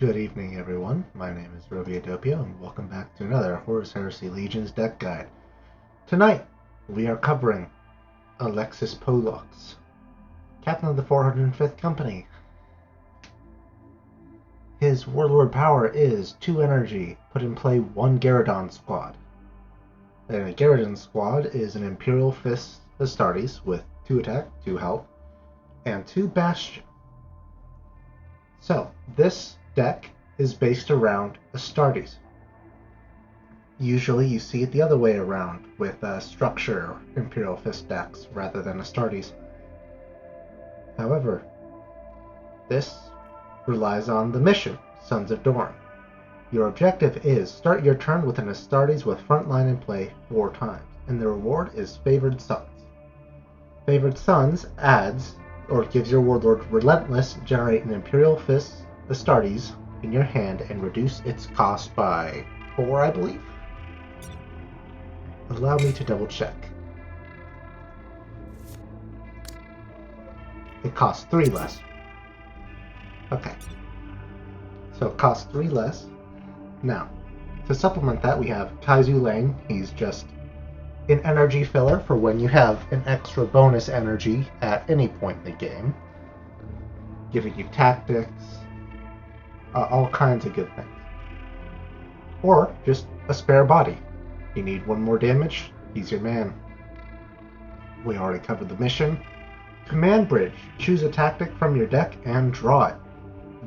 Good evening, everyone. My name is Robiodopio, and welcome back to another Horus Heresy Legion's deck guide. Tonight, we are covering Alexis Polox, captain of the 405th Company. His warlord power is 2 energy. Put in play 1 Garradon squad. A Garradon squad is an Imperial Fist Astartes with 2 attack, 2 health, and 2 Bastion. So, this deck is based around Astartes. Usually you see it the other way around with structure Imperial Fist decks rather than Astartes. However, this relies on the mission, Sons of Dorn. Your objective is start your turn with an Astartes with frontline in play 4 times, and the reward is Favored Sons. Favored Sons adds or gives your warlord Relentless, generate an Imperial Fist Astartes in your hand and reduce its cost by 4, I believe. Allow me to double check. It costs 3 less. Okay. So it costs 3 less. Now, to supplement that, we have Kaizu Lang. He's just an energy filler for when you have an extra bonus energy at any point in the game, giving you tactics, all kinds of good things. Or just a spare body. You need 1 more damage, he's your man. We already covered the mission. Command Bridge. Choose a tactic from your deck and draw it.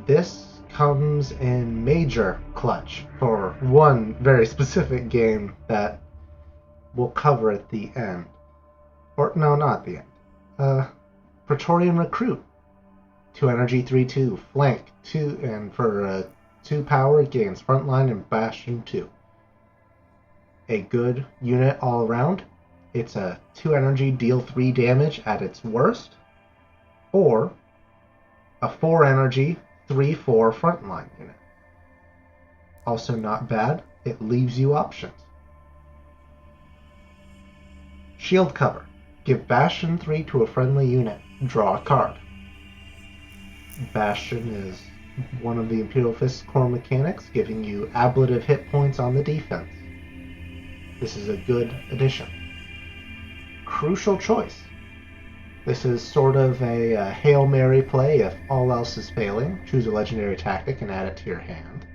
This comes in major clutch for one very specific game that we'll cover at the end. Or, no, not the end. Praetorian Recruit. 2 energy, 3/2. Flank, 2, and for 2 power, gains frontline and bastion 2. A good unit all around. It's a 2 energy, deal 3 damage at its worst. Or a 4 energy, 3/4 frontline unit. Also not bad. It leaves you options. Shield Cover. Give Bastion 3 to a friendly unit. Draw a card. Bastion is one of the Imperial Fist's core mechanics, giving you ablative hit points on the defense. This is a good addition. Crucial Choice. This is sort of a Hail Mary play if all else is failing. Choose a legendary tactic and add it to your hand.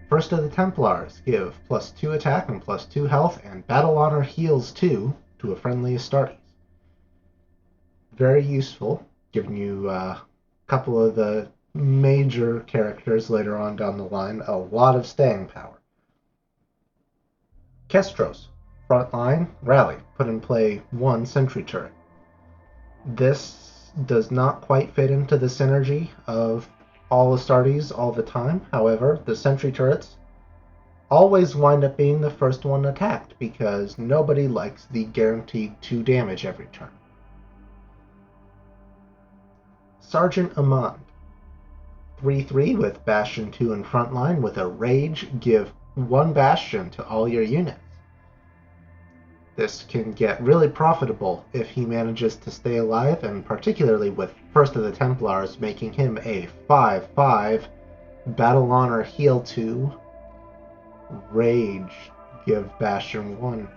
First of the Templars, give +2 attack and +2 health, and Battle Honor heals 2 to a friendly Astartes. Very useful, giving you a couple of the major characters later on down the line a lot of staying power. Kestros, frontline, rally, put in play 1 sentry turret. This does not quite fit into the synergy of all Astartes all the time. However, the sentry turrets always wind up being the first one attacked because nobody likes the guaranteed 2 damage every turn. Sergeant Amand. 3/3 with Bastion 2 in frontline. With a Rage, give 1 Bastion to all your units. This can get really profitable if he manages to stay alive, and particularly with First of the Templars making him a 5/5, Battle Honor heal 2, Rage, give Bastion 1.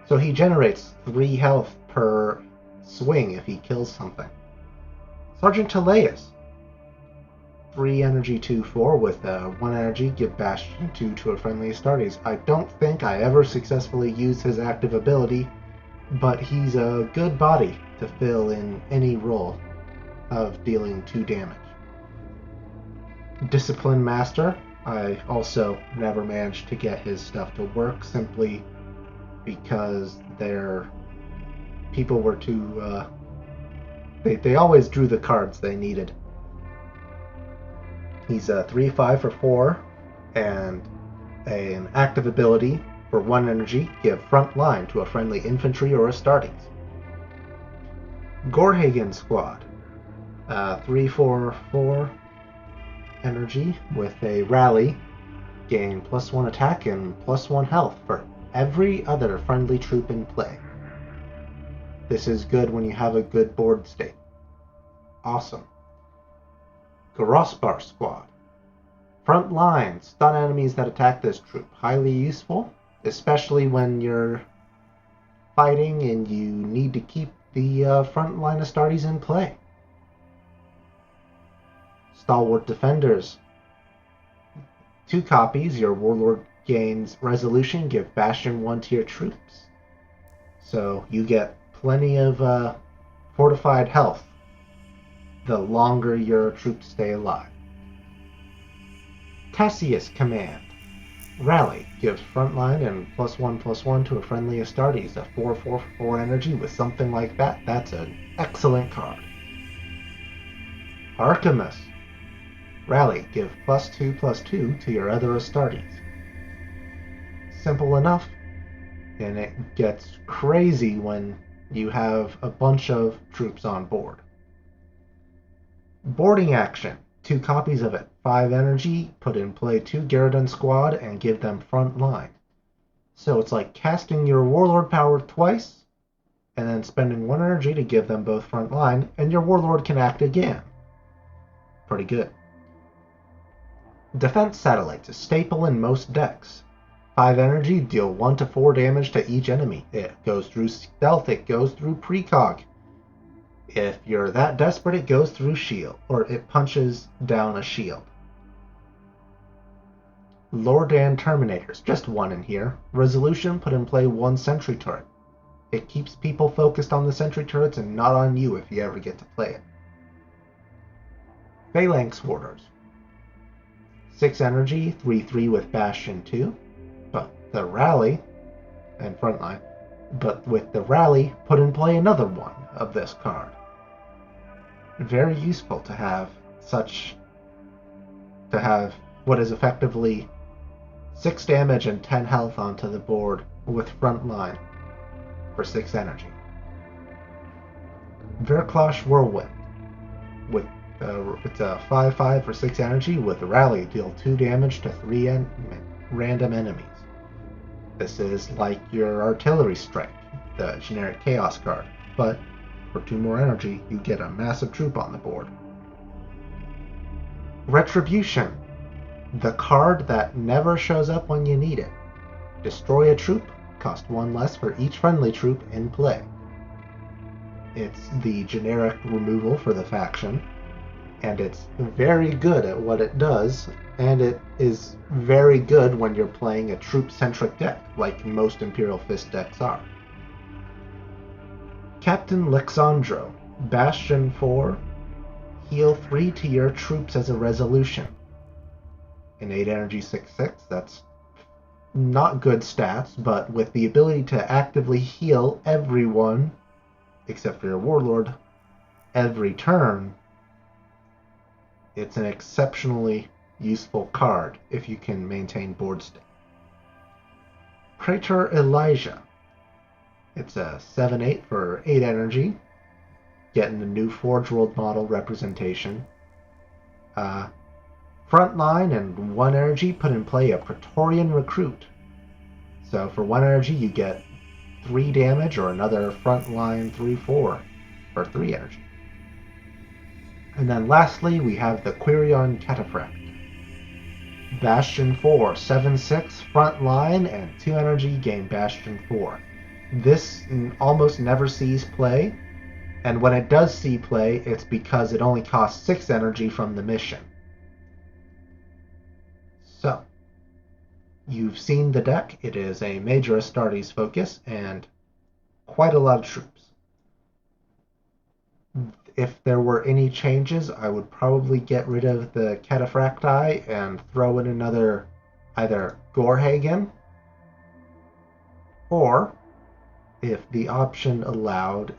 So he generates 3 health per swing if he kills something. Sergeant Teleus. 3 energy, 2/4 with 1 energy, give Bastion 2 to a friendly Astartes. I don't think I ever successfully used his active ability, but he's a good body to fill in any role of dealing 2 damage. Discipline Master. I also never managed to get his stuff to work simply because their people were too... They always drew the cards they needed. He's a 3/5 for 4, and an active ability for 1 energy, give front line to a friendly infantry or Astartes. Gorhagen Squad. 3/4 energy with a rally, gain +1 attack and +1 health for every other friendly troop in play. This is good when you have a good board state. Awesome. Garosbar Squad. Front line, stun enemies that attack this troop. Highly useful, especially when you're fighting and you need to keep the front line Astartes in play. Stalwart Defenders. 2 copies, your Warlord gains Resolution, give Bastion 1 to your troops. So you get plenty of fortified health the longer your troops stay alive. Cassius Command. Rally gives frontline and +1/+1 to a friendly Astartes, a 4/4/4 energy with something like that. That's an excellent card. Archimus. Rally, give +2/+2 to your other Astartes. Simple enough, and it gets crazy when you have a bunch of troops on board. Boarding action. 2 copies of it. 5 energy, put in play 2 Garradon squad and give them front line. So it's like casting your Warlord power twice, and then spending 1 energy to give them both front line, and your Warlord can act again. Pretty good. Defense Satellites, a staple in most decks. 5 energy, deal 1 to 4 damage to each enemy. It goes through stealth, it goes through precog. If you're that desperate, it goes through shield, or it punches down a shield. Lordan Terminators, just 1 in here. Resolution, put in play 1 sentry turret. It keeps people focused on the sentry turrets and not on you if you ever get to play it. Phalanx Warders. 6 energy, 3/3 with Bastion 2. But the rally, and frontline, but with the rally, put in play another 1 of this card. Very useful to have what is effectively 6 damage and 10 health onto the board with frontline for 6 energy. Verklash Whirlwind. It's a 5/5 for 6 energy with rally, deal 2 damage to 3 random enemies. This is like your Artillery Strike, the generic Chaos card, but for 2 more energy, you get a massive troop on the board. Retribution. The card that never shows up when you need it. Destroy a troop, cost 1 less for each friendly troop in play. It's the generic removal for the faction, and it's very good at what it does, and it is very good when you're playing a troop-centric deck, like most Imperial Fist decks are. Captain Lexandro. Bastion 4. Heal 3 to your troops as a resolution. An 8 energy 6/6, that's not good stats, but with the ability to actively heal everyone, except for your Warlord, every turn, it's an exceptionally useful card if you can maintain board state. Praetor Elijah. It's a 7/8 for 8 energy, getting the new Forge World model representation. Frontline and 1 energy, put in play a Praetorian Recruit. So for 1 energy, you get 3 damage or another frontline 3/4 for 3 energy. And then lastly, we have the Quirion Cataphract. Bastion 4, 7/6 frontline and 2 energy, gain Bastion 4. This almost never sees play, and when it does see play, it's because it only costs 6 energy from the mission. So, you've seen the deck. It is a major Astartes focus and quite a lot of troops. If there were any changes, I would probably get rid of the Cataphracti and throw in another either Gorhagen, or if the option allowed,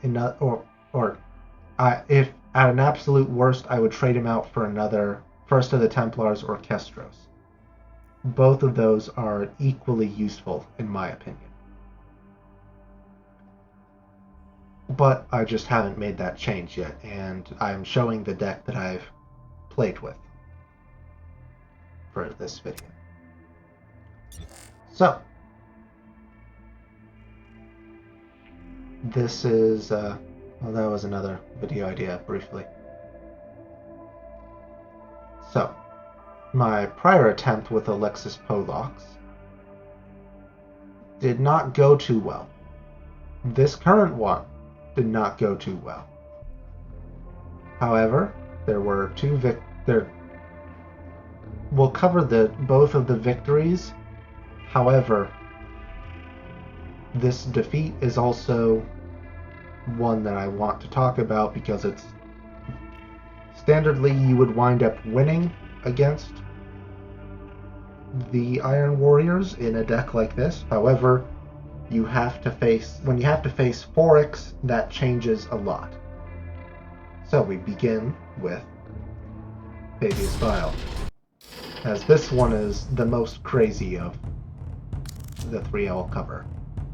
if at an absolute worst, I would trade him out for another First of the Templars or Kestros. Both of those are equally useful, in my opinion. But I just haven't made that change yet, and I'm showing the deck that I've played with for this video. So, this is, well, that was another video idea, briefly. So, my prior attempt with Alexis Polox did not go too well. This current one did not go too well. However, there were we'll cover both of the victories. However, this defeat is also one that I want to talk about because it's standardly you would wind up winning against the Iron Warriors in a deck like this. However, when you have to face Forex, that changes a lot. So we begin with Fabius Vile, as this one is the most crazy of the three I'll cover.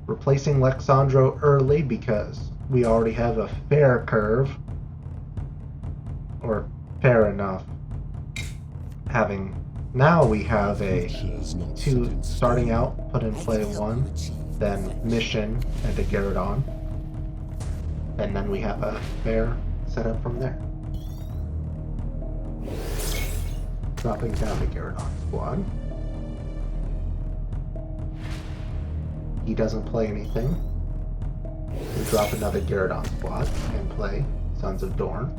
Replacing Lexandro early because we already have a fair curve, or fair enough. Now we have a 2 starting out, put in play 1, then Mission and a Gyarados, and then we have a fair setup from there. Dropping down the Gyarados squad. He doesn't play anything. We drop another Gyarados squad and play Sons of Dorn.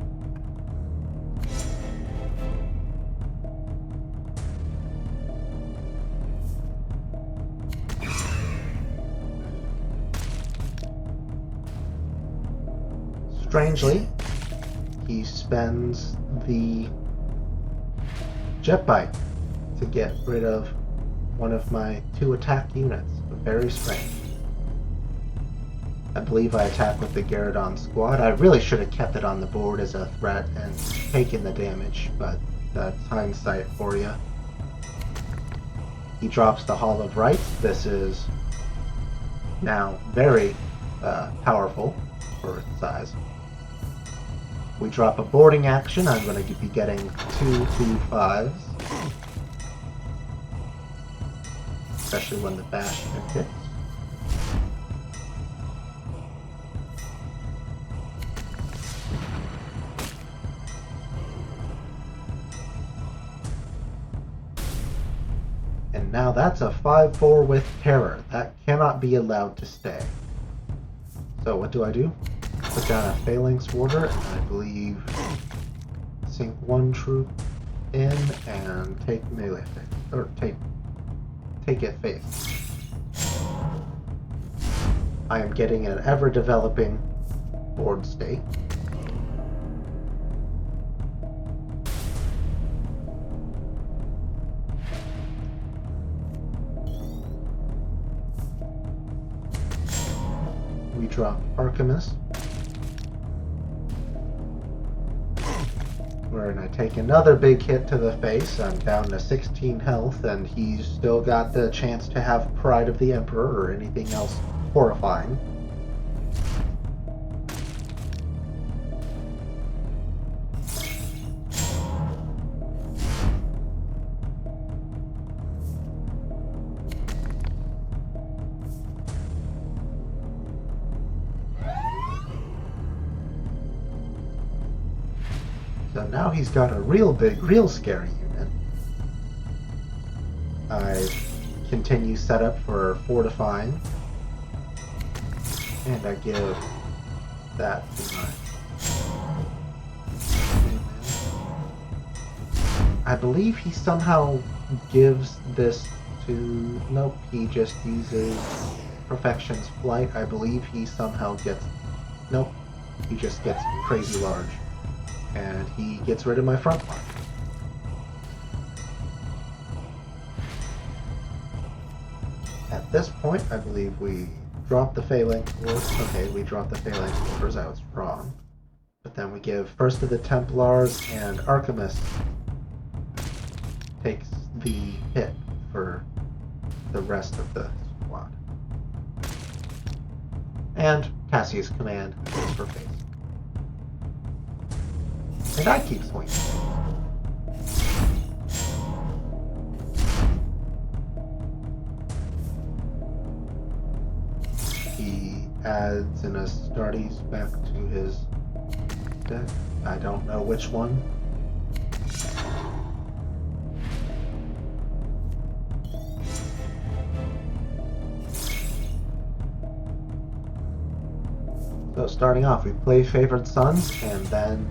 Strangely, he spends the Jet Bite to get rid of one of my 2 attack units. Very strange. I believe I attack with the Gyarados squad. I really should have kept it on the board as a threat and taken the damage, but that's hindsight for you. He drops the Hall of Rights. This is now very powerful for its size. We drop a boarding action. I'm going to be getting 2/5s. Especially when the Bastion hits. And now that's a 5/4 with Terror. That cannot be allowed to stay. So what do? Put down a Phalanx Warder, and I believe sink 1 troop in and take melee effect, or take it face. I am getting an ever-developing board state. We drop Archimus. And I take another big hit to the face. I'm down to 16 health, and he's still got the chance to have Pride of the Emperor or anything else horrifying. So now he's got a real big, real scary unit. I continue setup for fortifying. And I give that to my... I believe he somehow gives this to... Nope, he just uses Perfection's Flight. I believe he somehow gets... Nope, he just gets crazy large. And he gets rid of my front line. At this point, I believe we drop the Phalanx Wars. Okay, we drop the Phalanx Wars. I was wrong. But then we give first of the Templars, and Archimus takes the hit for the rest of the squad. And Cassie's command goes for face. And I keep swinging. He adds an Astartes back to his deck. I don't know which one. So starting off, we play Favored Sons, and then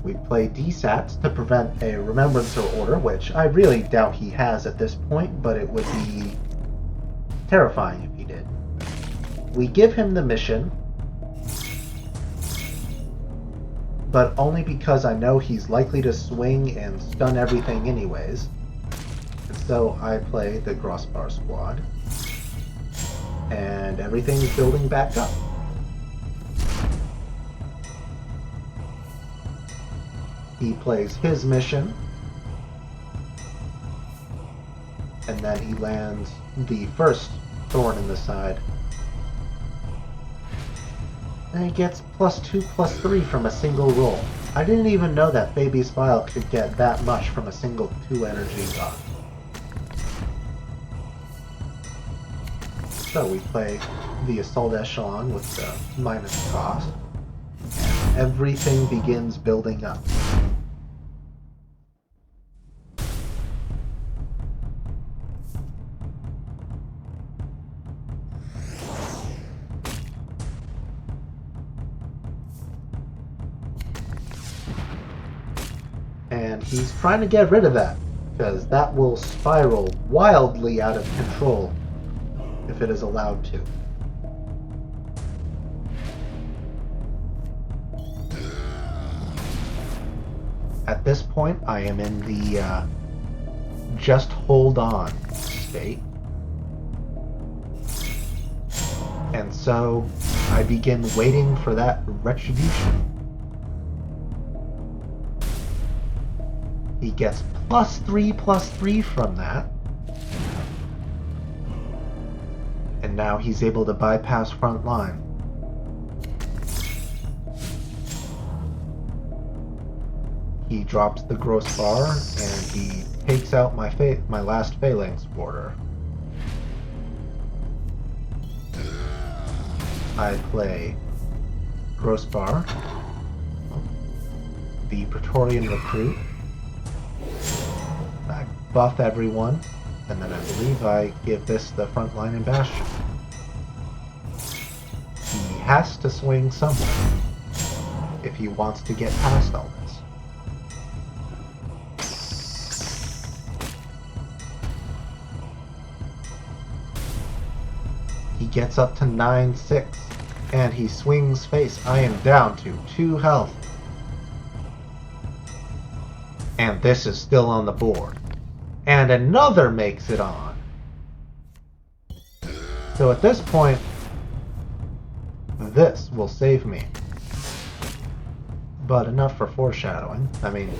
we play DSATs to prevent a Remembrancer order, which I really doubt he has at this point, but it would be terrifying if he did. We give him the mission, but only because I know he's likely to swing and stun everything anyways. And so I play the Crossbar Squad, and everything's building back up. He plays his mission, and then he lands the first thorn in the side. And he gets +2/+3 from a single roll. I didn't even know that Fabi's File could get that much from a single 2 energy god. So we play the Assault Echelon with the minus cost. Everything begins building up. And he's trying to get rid of that, because that will spiral wildly out of control if it is allowed to. At this point, I am in the just hold on state. And so I begin waiting for that retribution. He gets +3/+3 from that. And now he's able to bypass front line. He drops the gross bar, and he takes out my last Phalanx Warder. I play gross bar, the Praetorian Recruit, I buff everyone, and then I believe I give this the front line and Bastion. He has to swing somewhere if he wants to get past all this. He gets up to 9/6, and he swings face. I am down to 2 health. And this is still on the board. And another makes it on. So at this point, this will save me. But enough for foreshadowing. I mean,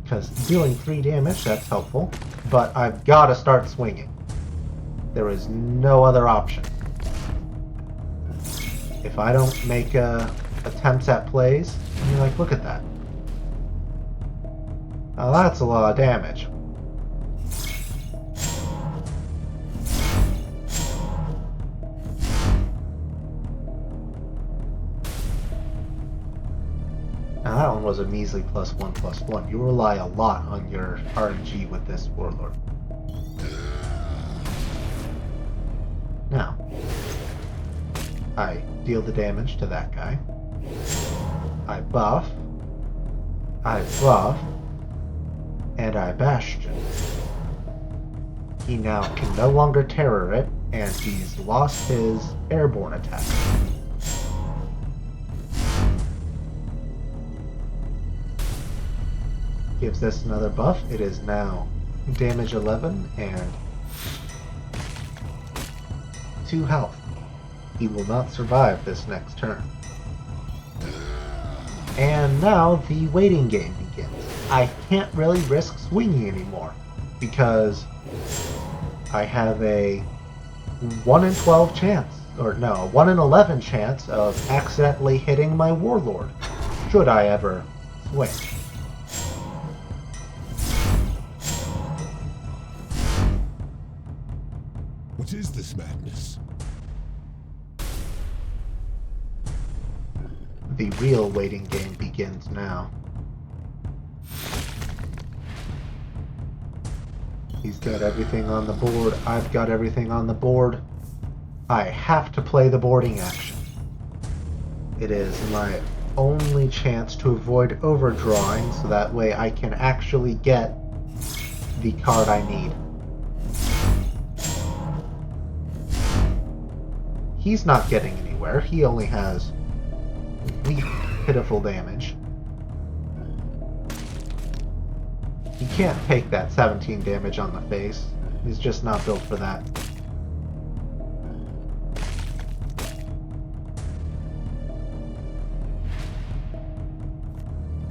because dealing 3 damage, that's helpful. But I've got to start swinging. There is no other option. If I don't make attempts at plays, you're like, look at that. Now that's a lot of damage. Now that one was a measly +1/+1. You rely a lot on your RNG with this Warlord. Now, I deal the damage to that guy. I buff. And I Bastion. He now can no longer terror it, and he's lost his airborne attack. Gives this another buff. It is now damage 11 and 2 health. He will not survive this next turn. And now the waiting game begins. I can't really risk swinging anymore because I have a 1 in 12 chance, or no, 1 in 11 chance of accidentally hitting my Warlord, should I ever swing. What is this madness? The real waiting game begins now. He's got everything on the board. I've got everything on the board. I have to play the boarding action. It is my only chance to avoid overdrawing, so that way I can actually get the card I need. He's not getting anywhere. He only has weak, pitiful damage. He can't take that 17 damage on the face. He's just not built for that.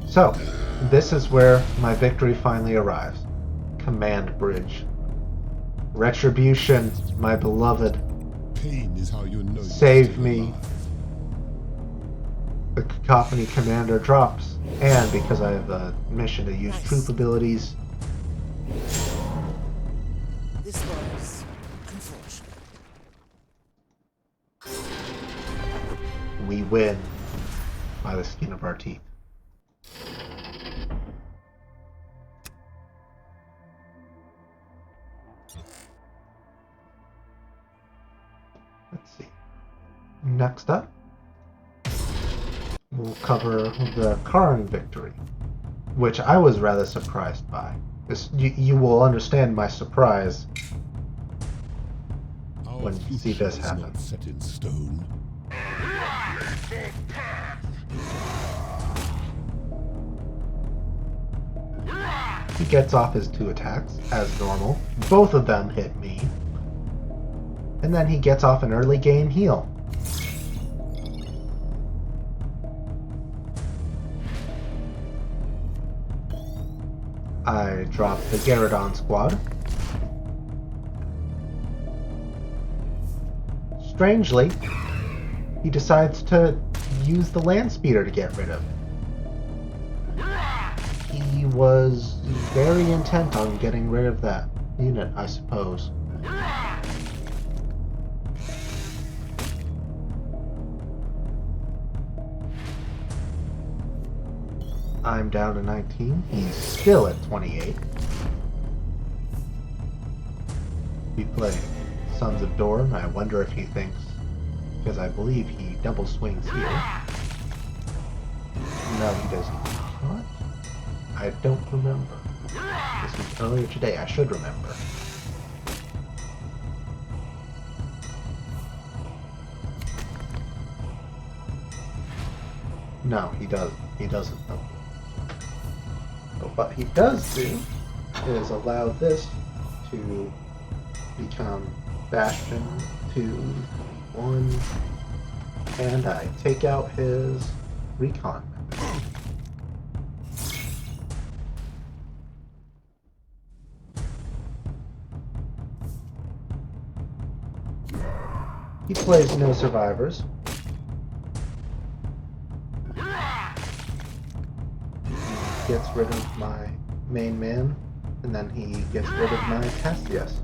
So, this is where my victory finally arrives. Command Bridge. Retribution, my beloved. Pain is how you know Save me. The Cacophony Commander drops, and because I have a mission to use troop abilities, this was unfortunate. we win by the skin of our teeth. Let's see. Next up, we'll cover the Karn victory, which I was rather surprised by. You will understand my surprise when you see this happen. Not set in stone. He gets off his 2 attacks, as normal. Both of them hit me. And then he gets off an early game heal. I drop the Gyarados squad. Strangely, he decides to use the land speeder to get rid of it. He was very intent on getting rid of that unit, I suppose. I'm down to 19. He's still at 28. We play Sons of Dorn. I wonder if he thinks, because I believe he double swings here. No, he does not. I don't remember. This was earlier today. I should remember. No, he doesn't. He doesn't know. But what he does do is allow this to become Bastion 2, 1, and I take out his recon. He plays no survivors. He gets rid of my main man, and then he gets rid of my Tassius.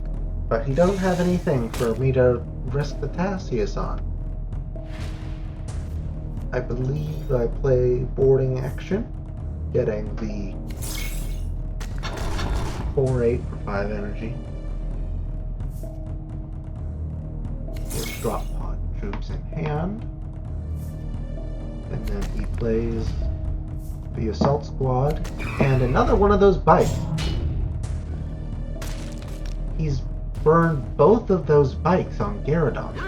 But he doesn't have anything for me to risk the Tassius on. I believe I play boarding action, getting the 4-8 for 5 energy. With drop pod troops in hand. And then he plays the assault squad and another one of those bikes. He's burned both of those bikes on Gyarados.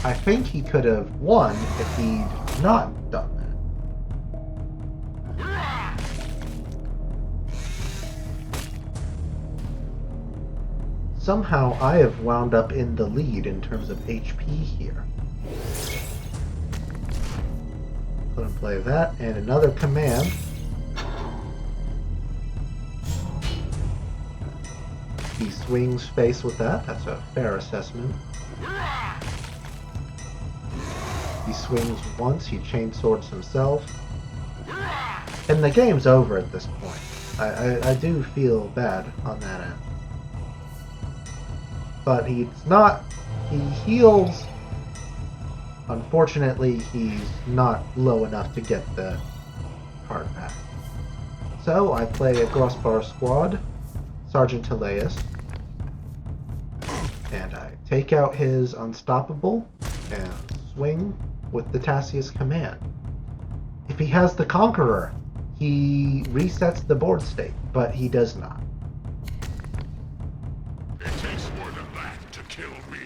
I think he could have won if he'd not done that. Somehow I have wound up in the lead in terms of HP here. Let him play that, and another command. He swings face with that. That's a fair assessment. He swings once, he chainswords himself. And the game's over at this point. I do feel bad on that end. But he's not... He heals... Unfortunately, he's not low enough to get the card back. So I play a Grossbar squad, Sergeant Teleus, and I take out his Unstoppable and swing with the Tacius command. If he has the Conqueror, he resets the board state, but he does not. It takes more than that to kill me.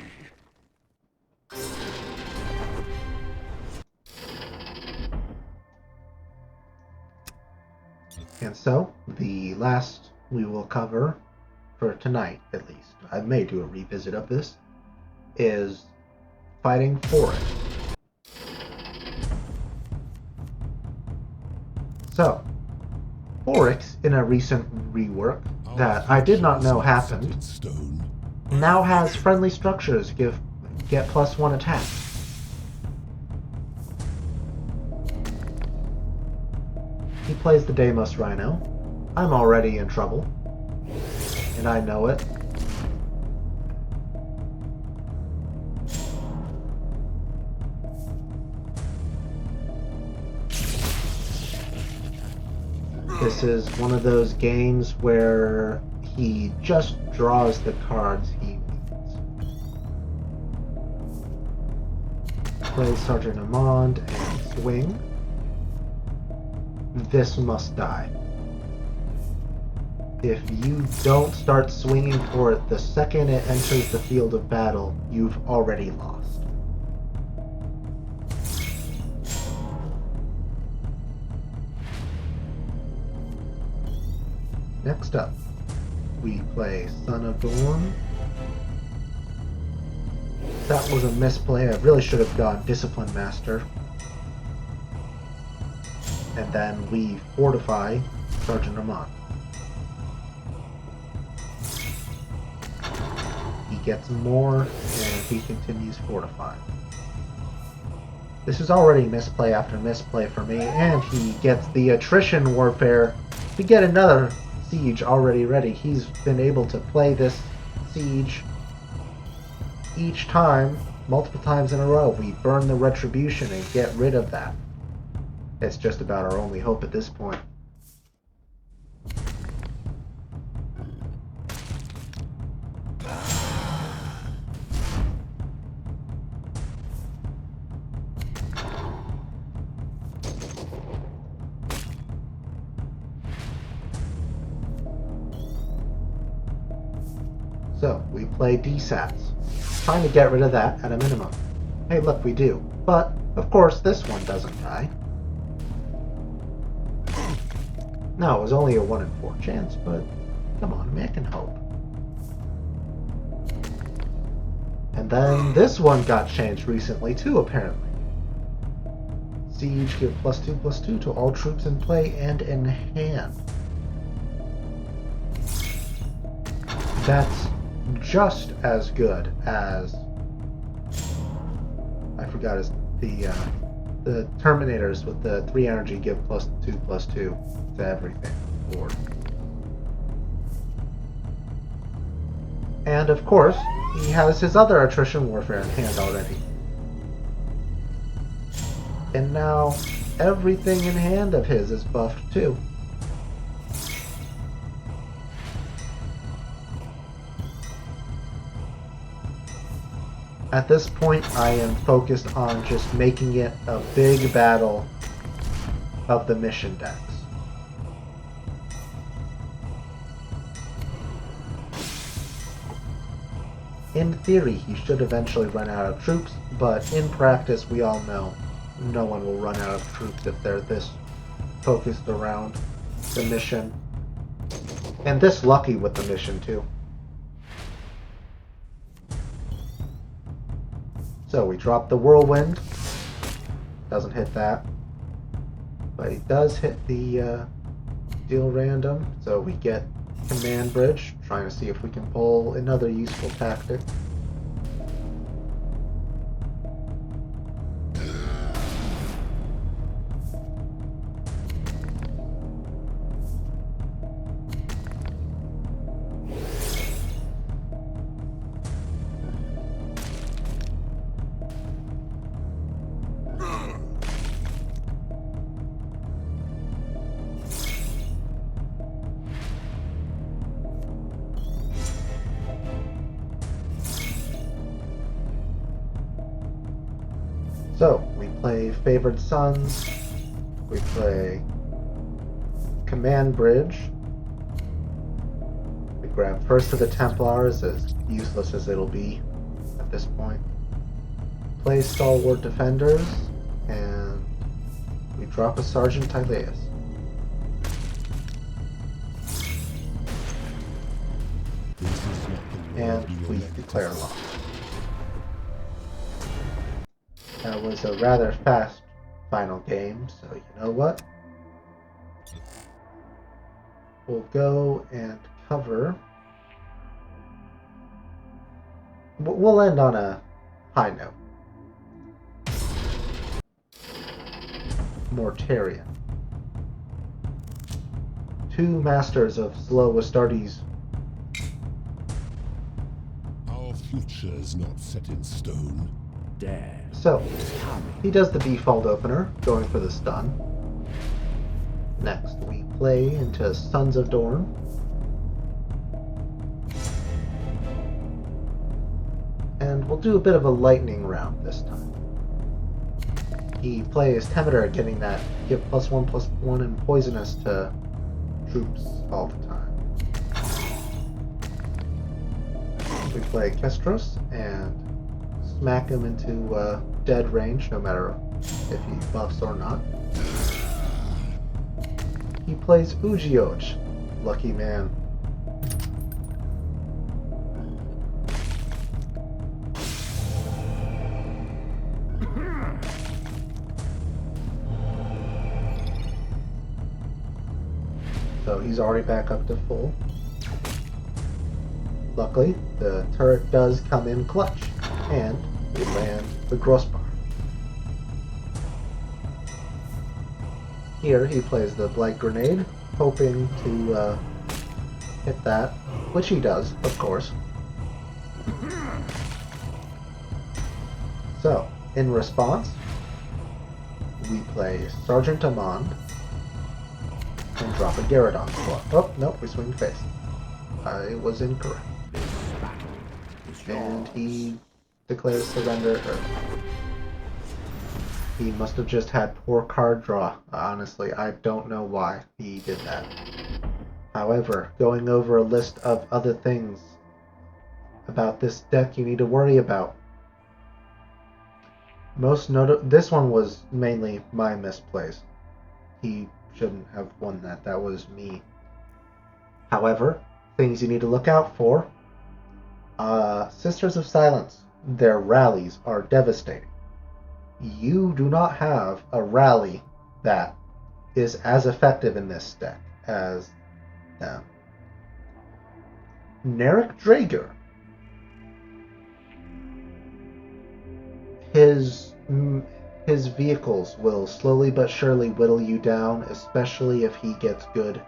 And so, the last we will cover, for tonight at least, I may do a revisit of this, is fighting Horus. So, Horus, in a recent rework that I did not know happened, now has friendly structures get +1 attack. He plays the Deimos Rhino. I'm already in trouble, and I know it. This is one of those games where he just draws the cards he needs. Plays Sergeant Amand and swing. This must die. If you don't start swinging for it the second it enters the field of battle, you've already lost. Next up, we play Son of Dawn. That was a misplay. I really should have gone Discipline Master. And then we fortify Sergeant Amand. He gets more, and he continues fortifying. This is already misplay after misplay for me, and he gets the attrition warfare to get another siege already ready. He's been able to play this siege each time, multiple times in a row. We burn the retribution and get rid of that. It's just about our only hope at this point. So, we play DSATs, trying to get rid of that at a minimum. Hey look, we do. But, of course, this one doesn't die. No, it was only a 1 in 4 chance, but come on, man, I can hope. And then this one got changed recently too, apparently. Siege give +2/+2 to all troops in play and in hand. That's just as good as I forgot his the Terminators with the 3 energy give +2/+2 to everything on board. And of course, he has his other attrition warfare in hand already. And now everything in hand of his is buffed too. At this point, I am focused on just making it a big battle of the mission decks. In theory, he should eventually run out of troops, but in practice, we all know no one will run out of troops if they're this focused around the mission. And this lucky with the mission, too. So we drop the Whirlwind. Doesn't hit that. But he does hit the deal random. So we get Command Bridge, trying to see if we can pull another useful tactic. play Favored Sons. We play Command Bridge. We grab First of the Templars, as useless as it'll be at this point. Play Stalwart Defenders, and we drop a Sergeant Tyleus. And we declare loss. That was a rather fast final game, so you know what? We'll go and cover. We'll end on a high note. Mortarion. 2 masters of slow Astartes. Our future is not set in stone. Dare. So, he does the default opener, going for the stun. Next, we play into Sons of Dorn. And we'll do a bit of a lightning round this time. He plays Temeter, getting that give +1/+1 and poisonous to troops all the time. We play Kestros and smack him into dead range, no matter if he buffs or not. He plays Ujioj, lucky man. So he's already back up to full. Luckily, the turret does come in clutch, and we land the Grossbar. Here he plays the Blight Grenade, hoping to hit that, which he does, of course. So, in response, we play Sergeant Amand and drop a Gyarados claw. Oh, nope, we swing face. I was incorrect. And he declares surrender early. He must have just had poor card draw. Honestly, I don't know why he did that. However, going over a list of other things about this deck you need to worry about. This one was mainly my misplays. He shouldn't have won that. That was me. However, things you need to look out for. Sisters of Silence. Their rallies are devastating. You do not have a rally that is as effective in this deck as them. Narek Drager. His vehicles will slowly but surely whittle you down, especially if he gets good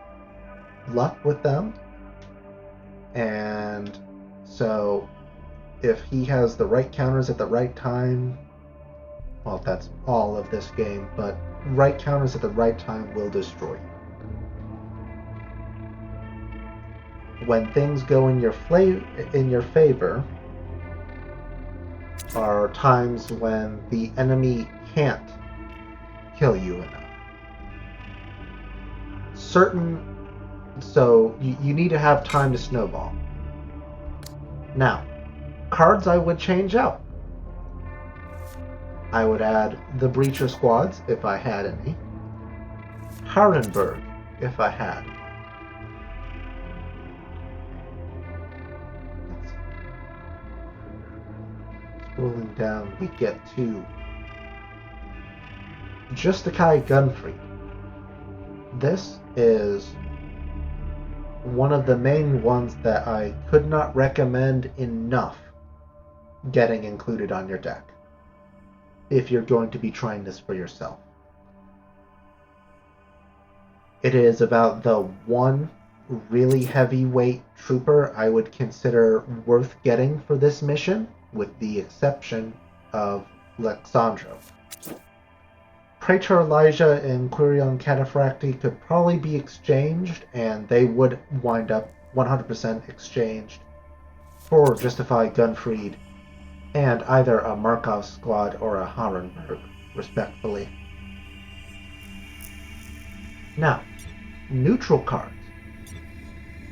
luck with them. And so, if he has the right counters at the right time, well, that's all of this game, but right counters at the right time will destroy you. When things go in your favor are times when the enemy can't kill you enough. So you need to have time to snowball. Now, cards I would change out. I would add the Breacher squads if I had any. Hardenberg if I had. Scrolling down, we get to Justikai Gunfried. This is one of the main ones that I could not recommend enough getting included on your deck if you're going to be trying this for yourself. It is about the one really heavyweight trooper I would consider worth getting for this mission, with the exception of Lexandro. Praetor Elijah and Quirion Cataphracti could probably be exchanged, and they would wind up 100% exchanged for Justified Gunfried and either a Markov squad or a Harrenberg respectfully. Now, neutral cards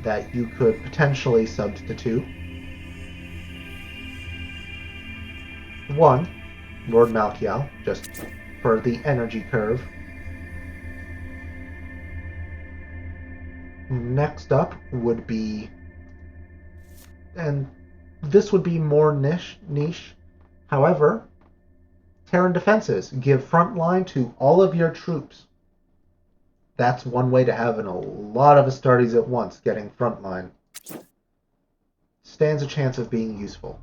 that you could potentially substitute. 1, Lord Malkiel, just for the energy curve. Next up would be, and this would be more niche. However, Terran defenses give frontline to all of your troops. That's one way to have a lot of Astartes at once getting frontline. Stands a chance of being useful.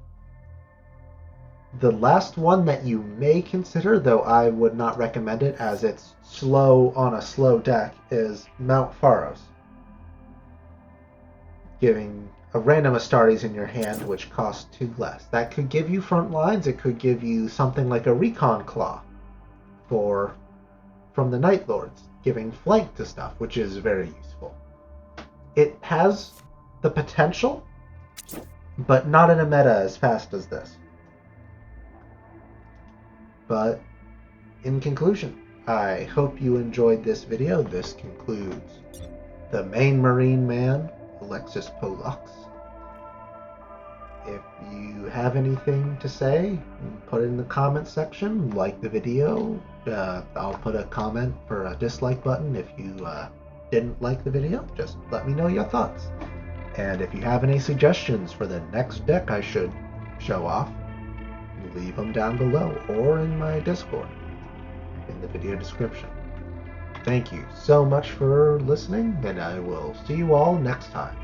The last one that you may consider, though I would not recommend it as it's slow on a slow deck, is Mount Pharos. Giving a random Astartes in your hand which costs 2 less. That could give you front lines, it could give you something like a Recon Claw from the Night Lords, giving flank to stuff, which is very useful. It has the potential, but not in a meta as fast as this. But in conclusion, I hope you enjoyed this video. This concludes the main Marine man, Alexis Pollux. If you have anything to say, put it in the comments section. Like the video. I'll put a comment for a dislike button if you didn't like the video. Just let me know your thoughts. And if you have any suggestions for the next deck I should show off, leave them down below or in my Discord in the video description. Thank you so much for listening, and I will see you all next time.